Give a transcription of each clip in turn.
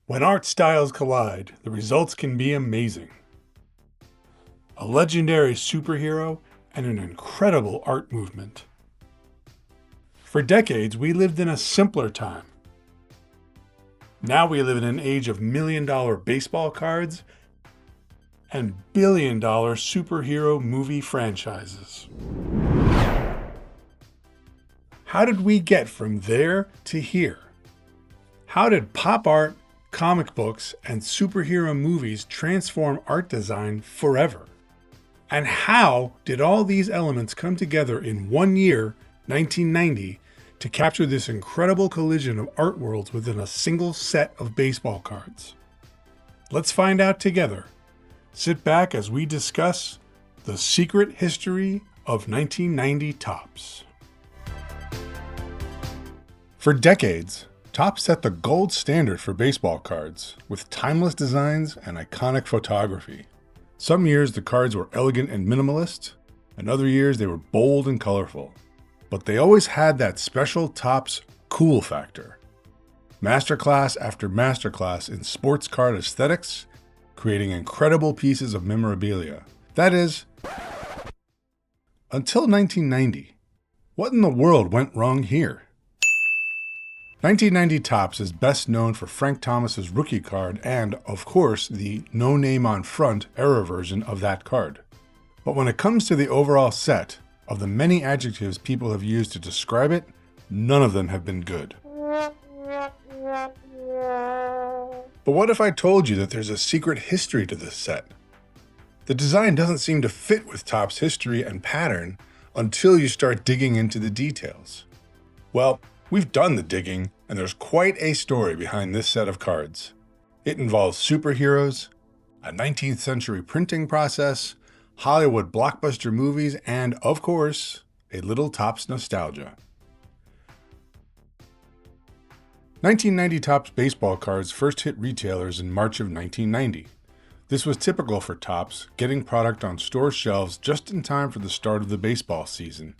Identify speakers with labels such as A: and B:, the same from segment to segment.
A: When art styles collide, the results can be amazing. A legendary superhero and an incredible art movement. For decades, we lived in a simpler time. Now we live in an age of million-dollar baseball cards and billion-dollar superhero movie franchises. How did we get from there to here? How did pop art, comic books, and superhero movies transform art design forever? And how did all these elements come together in one year, 1990, to capture this incredible collision of art worlds within a single set of baseball cards? Let's find out together. Sit back as we discuss the secret history of 1990 Topps. For decades, Topps set the gold standard for baseball cards, with timeless designs and iconic photography. Some years the cards were elegant and minimalist, and other years they were bold and colorful. But they always had that special Topps cool factor. Masterclass after masterclass in sports card aesthetics, creating incredible pieces of memorabilia. That is, until 1990. What in the world went wrong here? 1990 Topps is best known for Frank Thomas's rookie card and, of course, the no name on front error version of that card. But when it comes to the overall set, of the many adjectives people have used to describe it, none of them have been good. But what if I told you that there's a secret history to this set? The design doesn't seem to fit with Topps' history and pattern until you start digging into the details. Well, we've done the digging, and there's quite a story behind this set of cards. It involves superheroes, a 19th century printing process, Hollywood blockbuster movies, and, of course, a little Topps nostalgia. 1990 Topps baseball cards first hit retailers in March of 1990. This was typical for Topps, getting product on store shelves just in time for the start of the baseball season.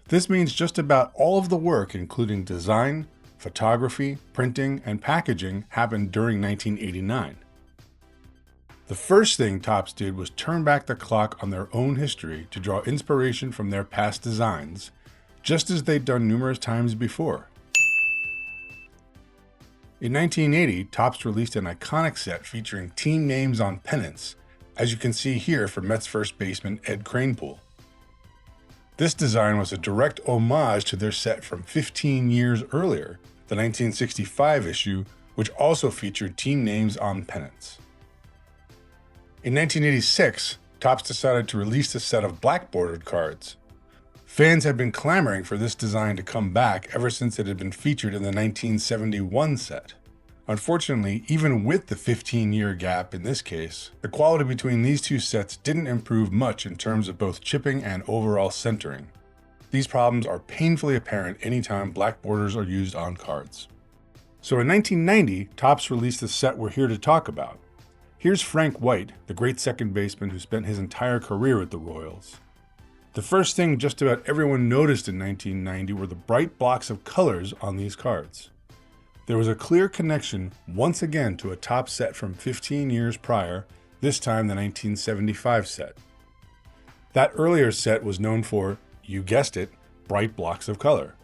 A: This means just about all of the work, including design, photography, printing, and packaging, happened during 1989. The first thing Topps did was turn back the clock on their own history to draw inspiration from their past designs, just as they'd done numerous times before. In 1980, Topps released an iconic set featuring team names on pennants, as you can see here for Mets first baseman Ed Kranepool. This design was a direct homage to their set from 15 years earlier, the 1965 issue, which also featured team names on pennants. In 1986, Topps decided to release a set of black bordered cards. Fans had been clamoring for this design to come back ever since it had been featured in the 1971 set. Unfortunately, even with the 15-year gap in this case, the quality between these two sets didn't improve much in terms of both chipping and overall centering. These problems are painfully apparent anytime black borders are used on cards. So in 1990, Topps released the set we're here to talk about. Here's Frank White, the great second baseman who spent his entire career with the Royals. The first thing just about everyone noticed in 1990 were the bright blocks of colors on these cards. There was a clear connection once again to a Topps set from 15 years prior, this time the 1975 set. That earlier set was known for, you guessed it, bright blocks of color.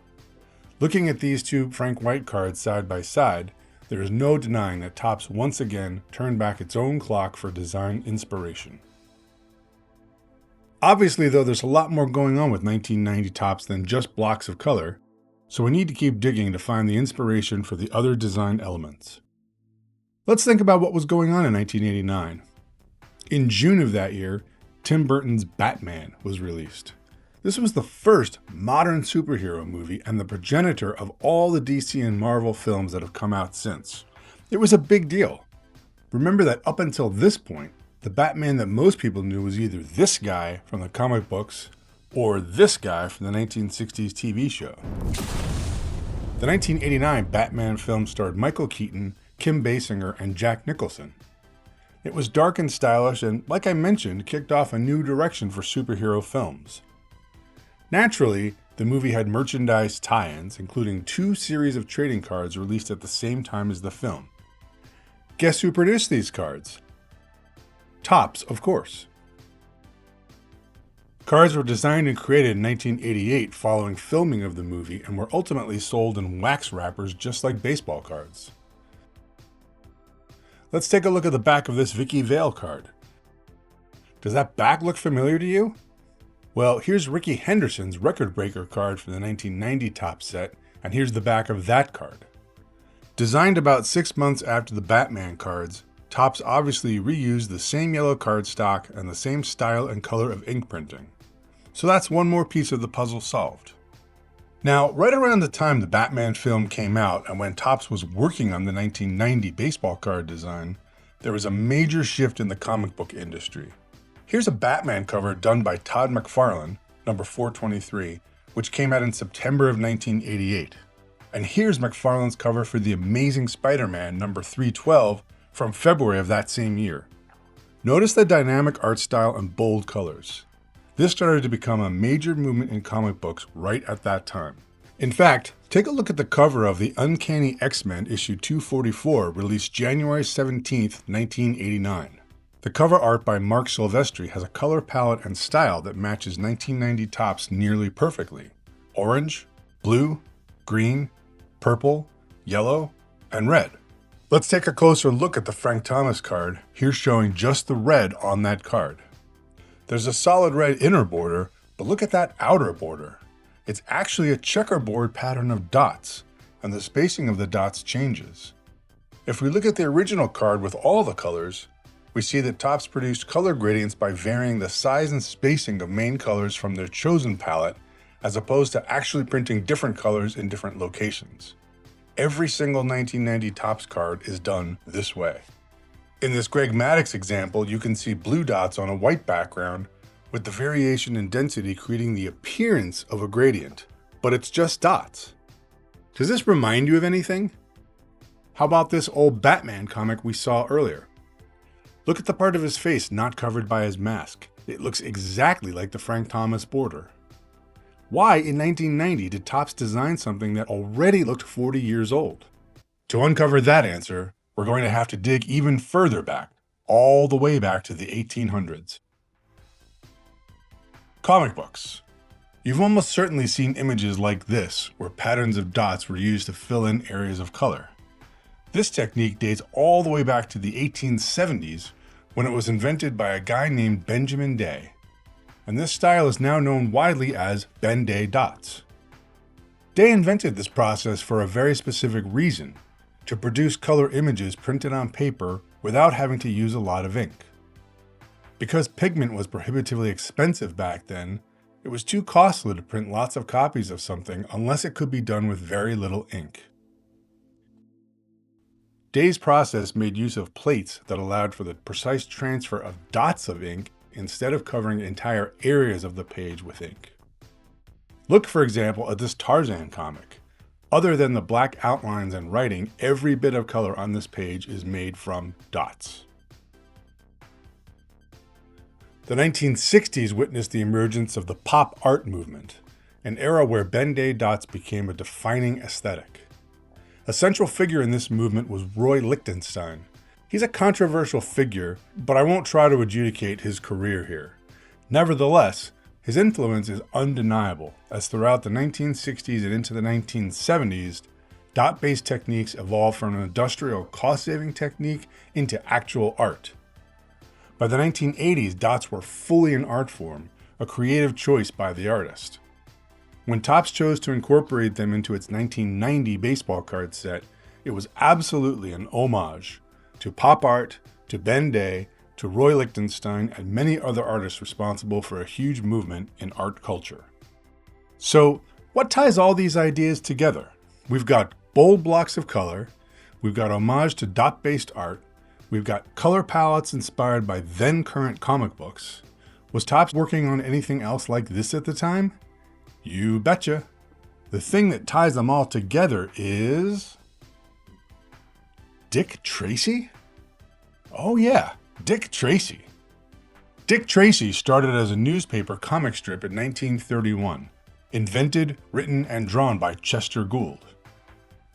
A: Looking at these two Frank White cards side by side, there is no denying that Topps once again turned back its own clock for design inspiration. Obviously, though, there's a lot more going on with 1990 Topps than just blocks of color, so we need to keep digging to find the inspiration for the other design elements. Let's think about what was going on in 1989. In June of that year, Tim Burton's Batman was released. This was the first modern superhero movie and the progenitor of all the DC and Marvel films that have come out since. It was a big deal. Remember that up until this point, the Batman that most people knew was either this guy from the comic books or this guy from the 1960s TV show. The 1989 Batman film starred Michael Keaton, Kim Basinger, and Jack Nicholson. It was dark and stylish and, like I mentioned, kicked off a new direction for superhero films. Naturally, the movie had merchandise tie-ins, including 2 series of trading cards released at the same time as the film. Guess who produced these cards? Topps, of course. Cards were designed and created in 1988 following filming of the movie and were ultimately sold in wax wrappers just like baseball cards. Let's take a look at the back of this Vicky Vale card. Does that back look familiar to you? Well, here's Rickey Henderson's record breaker card for the 1990 Topps set, and here's the back of that card. Designed about 6 months after the Batman cards, Topps obviously reused the same yellow cardstock and the same style and color of ink printing. So that's one more piece of the puzzle solved. Now, right around the time the Batman film came out and when Topps was working on the 1990 baseball card design, there was a major shift in the comic book industry. Here's a Batman cover done by Todd McFarlane, number 423, which came out in September of 1988. And here's McFarlane's cover for The Amazing Spider-Man, number 312, from February of that same year. Notice the dynamic art style and bold colors. This started to become a major movement in comic books right at that time. In fact, take a look at the cover of The Uncanny X-Men issue 244, released January 17, 1989. The cover art by Mark Silvestri has a color palette and style that matches 1990 Topps nearly perfectly. Orange, blue, green, purple, yellow, and red. Let's take a closer look at the Frank Thomas card, here showing just the red on that card. There's a solid red inner border, but look at that outer border. It's actually a checkerboard pattern of dots, and the spacing of the dots changes. If we look at the original card with all the colors, we see that Topps produced color gradients by varying the size and spacing of main colors from their chosen palette, as opposed to actually printing different colors in different locations. Every single 1990 Topps card is done this way. In this Greg Maddux example, you can see blue dots on a white background, with the variation in density creating the appearance of a gradient, but it's just dots. Does this remind you of anything? How about this old Batman comic we saw earlier? Look at the part of his face not covered by his mask. It looks exactly like the Frank Thomas border. Why in 1990 did Topps design something that already looked 40 years old? To uncover that answer, we're going to have to dig even further back, all the way back to the 1800s. Comic books. You've almost certainly seen images like this, where patterns of dots were used to fill in areas of color. This technique dates all the way back to the 1870s, when it was invented by a guy named Benjamin Day. And this style is now known widely as Ben Day dots. Day invented this process for a very specific reason, to produce color images printed on paper without having to use a lot of ink. Because pigment was prohibitively expensive back then, it was too costly to print lots of copies of something unless it could be done with very little ink. Day's process made use of plates that allowed for the precise transfer of dots of ink instead of covering entire areas of the page with ink. Look, for example, at this Tarzan comic. Other than the black outlines and writing, every bit of color on this page is made from dots. The 1960s witnessed the emergence of the pop art movement, an era where Ben Day dots became a defining aesthetic. A central figure in this movement was Roy Lichtenstein. He's a controversial figure, but I won't try to adjudicate his career here. Nevertheless, his influence is undeniable, as throughout the 1960s and into the 1970s, dot-based techniques evolved from an industrial cost-saving technique into actual art. By the 1980s, dots were fully an art form, a creative choice by the artist. When Topps chose to incorporate them into its 1990 baseball card set, it was absolutely an homage to pop art, to Ben Day, to Roy Lichtenstein, and many other artists responsible for a huge movement in art culture. So, what ties all these ideas together? We've got bold blocks of color, we've got homage to dot-based art, we've got color palettes inspired by then-current comic books. Was Topps working on anything else like this at the time? You betcha. The thing that ties them all together is Dick Tracy? Oh yeah, Dick Tracy. Dick Tracy started as a newspaper comic strip in 1931, invented, written, and drawn by Chester Gould.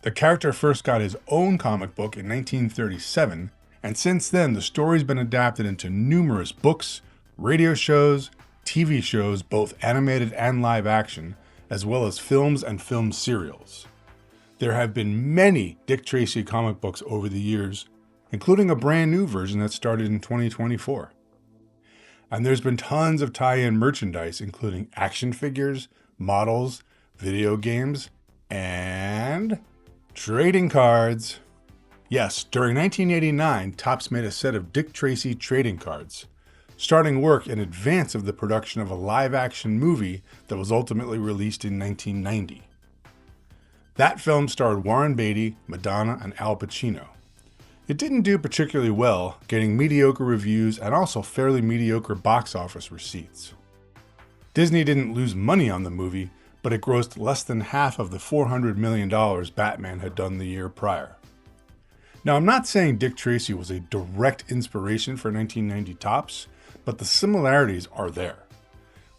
A: The character first got his own comic book in 1937, And since then, the story's been adapted into numerous books, radio shows, TV shows, both animated and live action, as well as films and film serials. There have been many Dick Tracy comic books over the years, including a brand new version that started in 2024. And there's been tons of tie-in merchandise, including action figures, models, video games, and trading cards. Yes, during 1989, Topps made a set of Dick Tracy trading cards, starting work in advance of the production of a live-action movie that was ultimately released in 1990. That film starred Warren Beatty, Madonna, and Al Pacino. It didn't do particularly well, getting mediocre reviews and also fairly mediocre box office receipts. Disney didn't lose money on the movie, but it grossed less than half of the $400 million Batman had done the year prior. Now, I'm not saying Dick Tracy was a direct inspiration for 1990 Topps, but the similarities are there.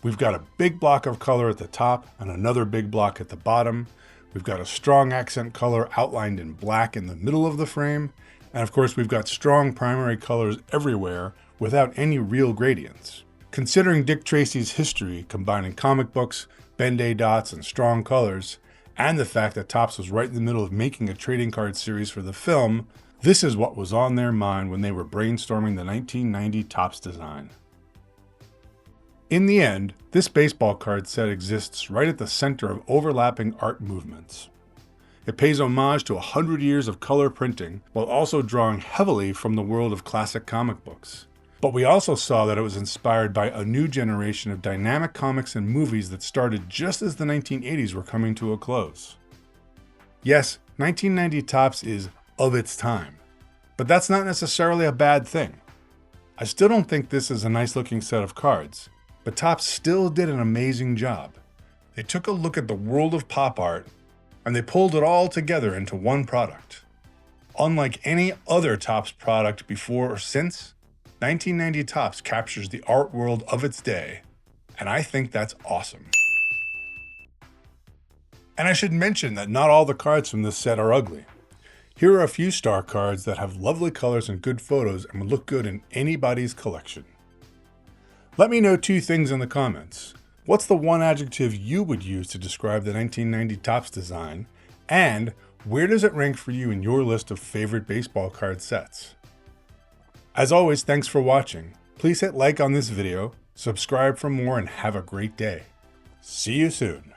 A: We've got a big block of color at the top and another big block at the bottom. We've got a strong accent color outlined in black in the middle of the frame. And of course, we've got strong primary colors everywhere without any real gradients. Considering Dick Tracy's history, combining comic books, Ben-Day dots, and strong colors, and the fact that Topps was right in the middle of making a trading card series for the film, this is what was on their mind when they were brainstorming the 1990 Topps design. In the end, this baseball card set exists right at the center of overlapping art movements. It pays homage to 100 years of color printing, while also drawing heavily from the world of classic comic books. But we also saw that it was inspired by a new generation of dynamic comics and movies that started just as the 1980s were coming to a close. Yes, 1990 Topps is of its time, but that's not necessarily a bad thing. I still don't think this is a nice looking set of cards, but Topps still did an amazing job. They took a look at the world of pop art and they pulled it all together into one product. Unlike any other Topps product before or since, 1990 Topps captures the art world of its day, and I think that's awesome. And I should mention that not all the cards from this set are ugly. Here are a few star cards that have lovely colors and good photos and would look good in anybody's collection. Let me know two things in the comments. What's the one adjective you would use to describe the 1990 Topps design? And where does it rank for you in your list of favorite baseball card sets? As always, thanks for watching. Please hit like on this video, subscribe for more, and have a great day. See you soon.